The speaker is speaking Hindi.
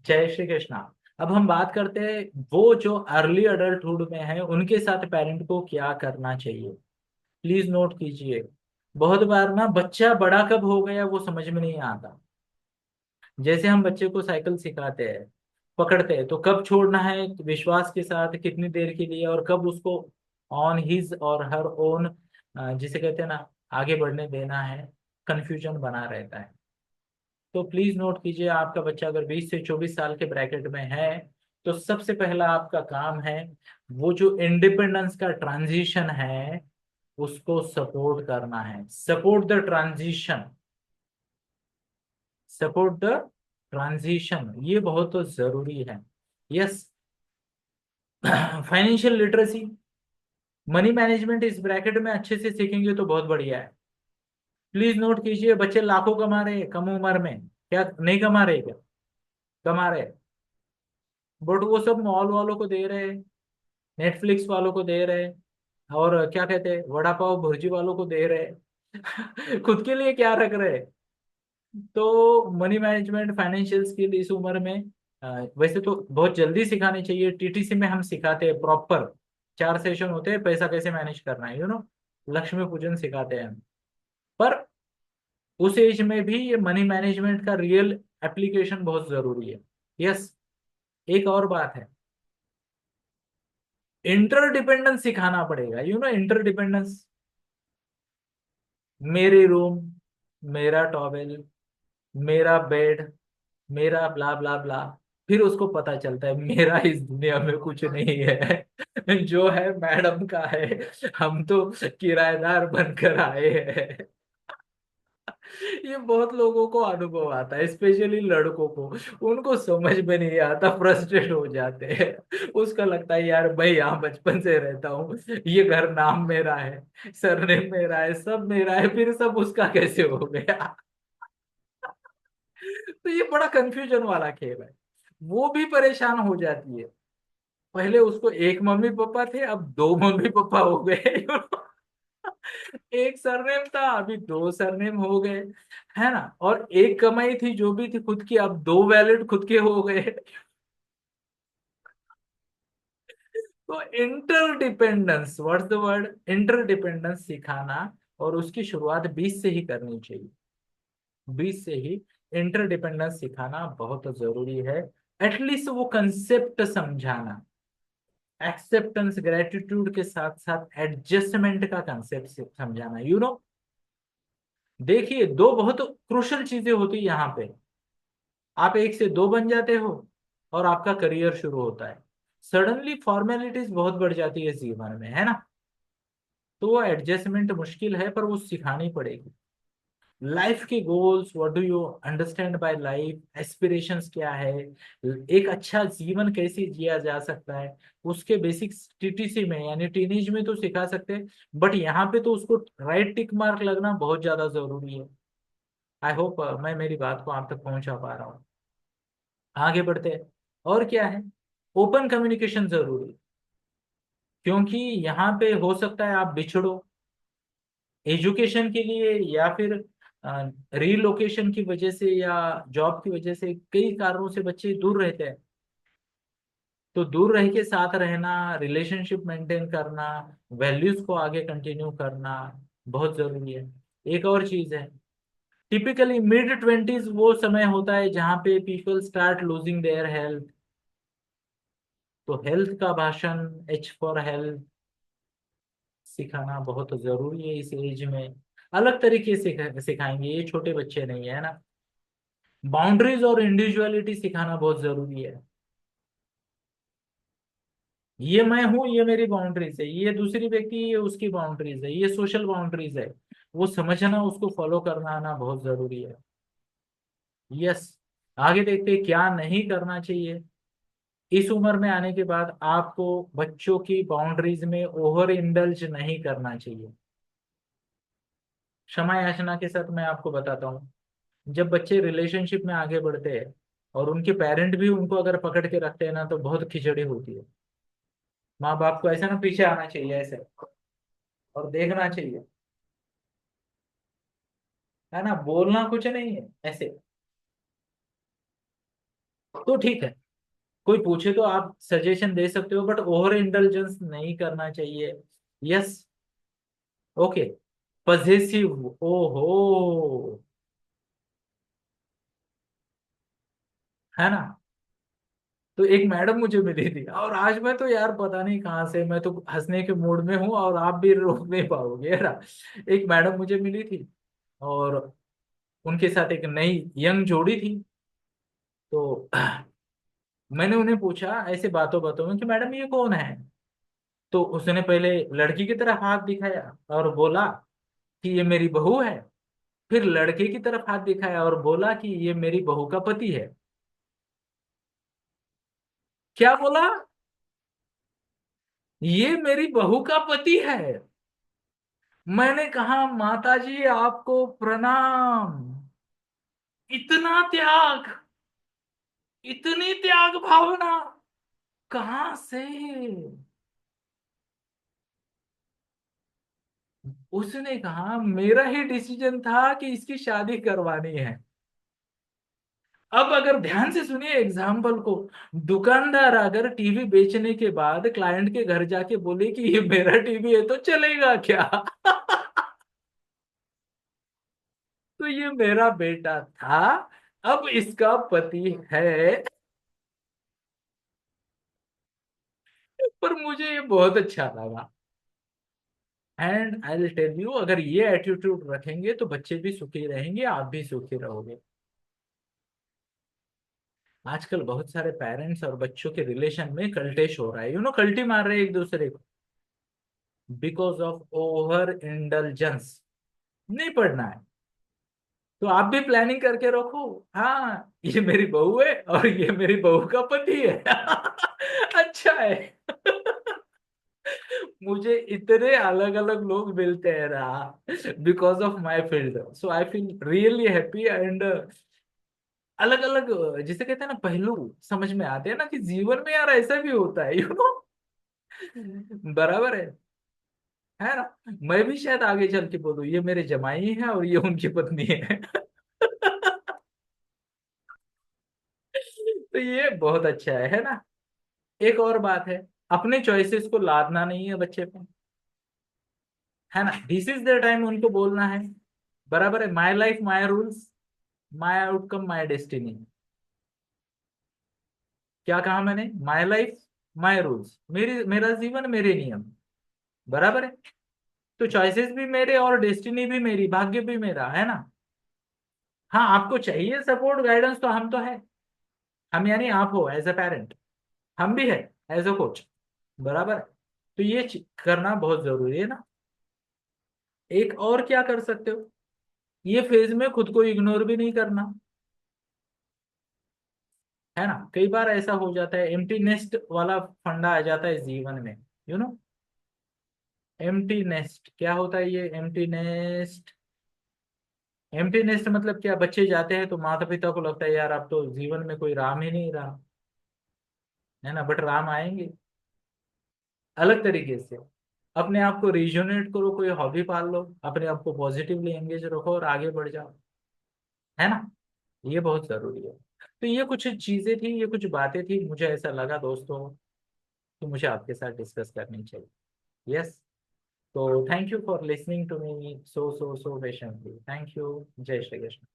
जय श्री कृष्णा। अब हम बात करते हैं वो जो अर्ली अडल्टहुड में है उनके साथ पेरेंट को क्या करना चाहिए। प्लीज नोट कीजिए। बहुत बार ना बच्चा बड़ा कब हो गया वो समझ में नहीं आता। जैसे हम बच्चे को साइकिल सिखाते हैं, पकड़ते हैं, तो कब छोड़ना है विश्वास के साथ, कितनी देर के लिए, और कब उसको ऑन हिज और हर ओन, जिसे कहते हैं ना, आगे बढ़ने देना है, कंफ्यूजन बना रहता है। तो प्लीज नोट कीजिए, आपका बच्चा अगर 20 से 24 साल के ब्रैकेट में है तो सबसे पहला आपका काम है वो जो इंडिपेंडेंस का ट्रांजिशन है उसको सपोर्ट करना है। Support the transition, support the transition, ये बहुत जरूरी है। Yes. Financial literacy, money management इस ब्रैकेट में अच्छे से सीखेंगे तो बहुत बढ़िया है। प्लीज नोट कीजिए, बच्चे लाखों कमा रहे हैं कम उम्र में, क्या नहीं कमा रहे? क्या कमा रहे? बट वो सब मॉल वालों को दे रहे हैं, नेटफ्लिक्स वालों को दे रहे हैं, और क्या कहते हैं, वड़ा पाव भुर्जी वालों को दे रहे हैं। खुद के लिए क्या रख रहे हैं? तो मनी मैनेजमेंट, फाइनेंशियल स्किल इस उम्र में वैसे तो बहुत जल्दी सिखानी चाहिए। टीटीसी में हम सिखाते हैं प्रॉपर, 4 सेशन होते हैं, पैसा कैसे मैनेज करना है, लक्ष्मी पूजन सिखाते हैं हम। पर उस एज में भी ये मनी मैनेजमेंट का रियल एप्लीकेशन बहुत जरूरी है। यस। एक और बात है, इंटरडिपेंडेंस सिखाना पड़ेगा। इंटरडिपेंडेंस, मेरे रूम, मेरा टॉवेल, मेरा बेड, मेरा ब्ला ब्ला ब्ला। फिर उसको पता चलता है मेरा इस दुनिया में कुछ नहीं है। जो है मैडम का है, हम तो किराएदार बनकर आए हैं। ये बहुत लोगों को अनुभव आता है, स्पेशली लड़कों को। उनको समझ में नहीं आता, फ्रस्ट्रेट हो जाते हैं। उसका लगता है यार भाई यहाँ बचपन से रहता हूँ, ये घर नाम मेरा है, सरनेम मेरा है, सब मेरा है, फिर सब उसका कैसे हो गया? तो ये बड़ा कंफ्यूजन वाला खेल है। वो भी परेशान हो जाती है। पहले उसको एक मम्मी पापा थे, अब दो मम्मी पापा हो गए। एक सरनेम था, अभी दो सरनेम हो गए, है ना? और एक कमाई थी जो भी थी खुद की, अब दो वैलेट खुद के हो गए। तो interdependence, what's the word, interdependence सिखाना, और उसकी शुरुआत 20 से ही करनी चाहिए। 20 से ही इंटरडिपेंडेंस सिखाना बहुत जरूरी है। एटलीस्ट वो कंसेप्ट समझाना, एक्सेप्टेंस ग्रेटिट्यूड के साथ साथ एडजस्टमेंट का कंसेप्ट समझाना। देखिए, दो बहुत क्रुशियल चीजें होती है यहाँ पे। आप एक से दो बन जाते हो और आपका करियर शुरू होता है। सडनली फॉर्मेलिटीज बहुत बढ़ जाती है इस जीवन में, है ना? तो वो एडजस्टमेंट मुश्किल है, पर वो सिखानी पड़ेगी। लाइफ के goals, what do you understand by life, aspirations क्या है, एक अच्छा जीवन कैसे जिया जा सकता है, उसके बेसिक्स टीटीसी में यानी टीनेज में तो सिखा सकते हैं। बट यहाँ पे तो उसको राइट टिक मार्क लगना बहुत ज्यादा जरूरी है। आई होप मैं मेरी बात को आप तक पहुंचा पा रहा हूँ। आगे बढ़ते हैं। और क्या है, ओपन कम्युनिकेशन जरूरी है, क्योंकि यहाँ पे हो सकता है आप बिछड़ो एजुकेशन के लिए, या फिर रीलोकेशन की वजह से, या जॉब की वजह से, कई कारणों से बच्चे दूर रहते हैं। तो दूर रह के साथ रहना, रिलेशनशिप मेंटेन करना, वैल्यूज को आगे कंटिन्यू करना बहुत जरूरी है। एक और चीज है, टिपिकली मिड 20s वो समय होता है जहाँ पे people start losing their health. तो हेल्थ का भाषण, एच फॉर हेल्थ, सिखाना बहुत जरूरी है इस एज में। अलग तरीके से सिखाएंगे, ये छोटे बच्चे नहीं है ना। बाउंड्रीज और इंडिविजुअलिटी सिखाना बहुत जरूरी है। ये मैं हूँ, ये मेरी बाउंड्रीज है, ये दूसरी व्यक्ति, ये उसकी बाउंड्रीज है, ये सोशल बाउंड्रीज है। वो समझना, उसको फॉलो करना आना बहुत जरूरी है। यस। आगे देखते हैं क्या नहीं करना चाहिए। इस उम्र में आने के बाद आपको बच्चों की बाउंड्रीज में ओवर इंडल्ज नहीं करना चाहिए। क्षमा याचना के साथ मैं आपको बताता हूँ, जब बच्चे रिलेशनशिप में आगे बढ़ते हैं और उनके पेरेंट भी उनको अगर पकड़ के रखते हैं ना, तो बहुत खिचड़ी होती है। माँ बाप को ऐसा ना पीछे आना चाहिए ऐसे, और देखना चाहिए, है ना? बोलना कुछ नहीं है ऐसे। तो ठीक है, कोई पूछे तो आप सजेशन दे सकते हो, बट ओवर इंटेलिजेंस नहीं करना चाहिए। यस। ओके। पजेसिव, ओहो, है ना। तो एक मैडम मुझे मिली थी, और आज मैं तो यार पता नहीं कहाँ से, मैं तो हंसने के मूड में हूँ और आप भी रोक नहीं पाओगे, है ना। एक मैडम मुझे मिली थी, और उनके साथ एक नई यंग जोड़ी थी। तो मैंने उन्हें पूछा ऐसे बातों बातों में कि मैडम ये कौन है। तो उसने पहले लड़की की तरफ हाथ दिखाया और बोला कि ये मेरी बहू है। फिर लड़के की तरफ हाथ दिखाया और बोला कि ये मेरी बहू का पति है। क्या बोला? ये मेरी बहू का पति है। मैंने कहा माता जी आपको प्रणाम। इतना त्याग, इतनी त्याग भावना कहाँ से? उसने कहा मेरा ही डिसीजन था कि इसकी शादी करवानी है। अब अगर ध्यान से सुनिए एग्जाम्पल को, दुकानदार अगर टीवी बेचने के बाद क्लाइंट के घर जाके बोले कि ये मेरा टीवी है तो चलेगा क्या? तो ये मेरा बेटा था, अब इसका पति है। पर मुझे ये बहुत अच्छा लगा। And I will tell you, अगर ये एटीट्यूड रखेंगे तो बच्चे भी सुखी रहेंगे, आप भी सुखी रहोगे। आजकल बहुत सारे पेरेंट्स और बच्चों के रिलेशन में कल्टेश हो रहा है, कल्टी मार रहे हैं एक दूसरे को, बिकॉज ऑफ ओवर इंडल्जेंस। नहीं पढ़ना है तो आप भी प्लानिंग करके रखो। हाँ, ये मेरी बहू है और ये मेरी बहू का पति है। अच्छा है। मुझे इतने अलग अलग लोग मिलते हैं ना, because of my field, so I feel really happy. And अलग अलग, जिसे कहते हैं ना, पहलू समझ में आते हैं ना कि जीवन में यार ऐसा भी होता है, बराबर है ना। मैं भी शायद आगे चल के बोलूं ये मेरे जमाई है और ये उनकी पत्नी है। तो ये बहुत अच्छा है ना। एक और बात है, अपने चॉइसेस को लादना नहीं है बच्चे पे, है ना। दिस इज द टाइम उनको बोलना है, बराबर है, my life my rules, my outcome my destiny. क्या कहा मैंने? माई लाइफ माई रूल्स, मेरी मेरा जीवन मेरे नियम, बराबर है। तो चॉइसेस भी मेरे और डेस्टिनी भी मेरी, भाग्य भी मेरा, है ना। हाँ, आपको चाहिए सपोर्ट गाइडेंस तो हम तो है। हम यानी आप हो एज ए पेरेंट, हम भी है एज ए कोच, बराबर है। तो ये करना बहुत जरूरी है ना। एक और क्या कर सकते हो, ये फेज में खुद को इग्नोर भी नहीं करना, है ना। कई बार ऐसा हो जाता है, एम्प्टी नेस्ट वाला फंडा आ जाता है जीवन में, यू नो। एम्प्टी नेस्ट क्या होता है? ये एम्प्टी नेस्ट, एम्प्टी नेस्ट मतलब क्या, बच्चे जाते हैं तो माता पिता को लगता है यार अब तो जीवन में कोई राम ही नहीं रहा, है ना। बट राम आएंगे अलग तरीके से। अपने आप को रिजुनेट करो, कोई हॉबी पाल लो, अपने आप को पॉजिटिवली एंगेज रखो और आगे बढ़ जाओ, है ना। ये बहुत जरूरी है। तो ये कुछ चीजें थी, ये कुछ बातें थी, मुझे ऐसा लगा दोस्तों कि मुझे आपके साथ डिस्कस करनी चाहिए। यस। तो thank you for listening to me so patiently. Thank you. जय श्री कृष्ण।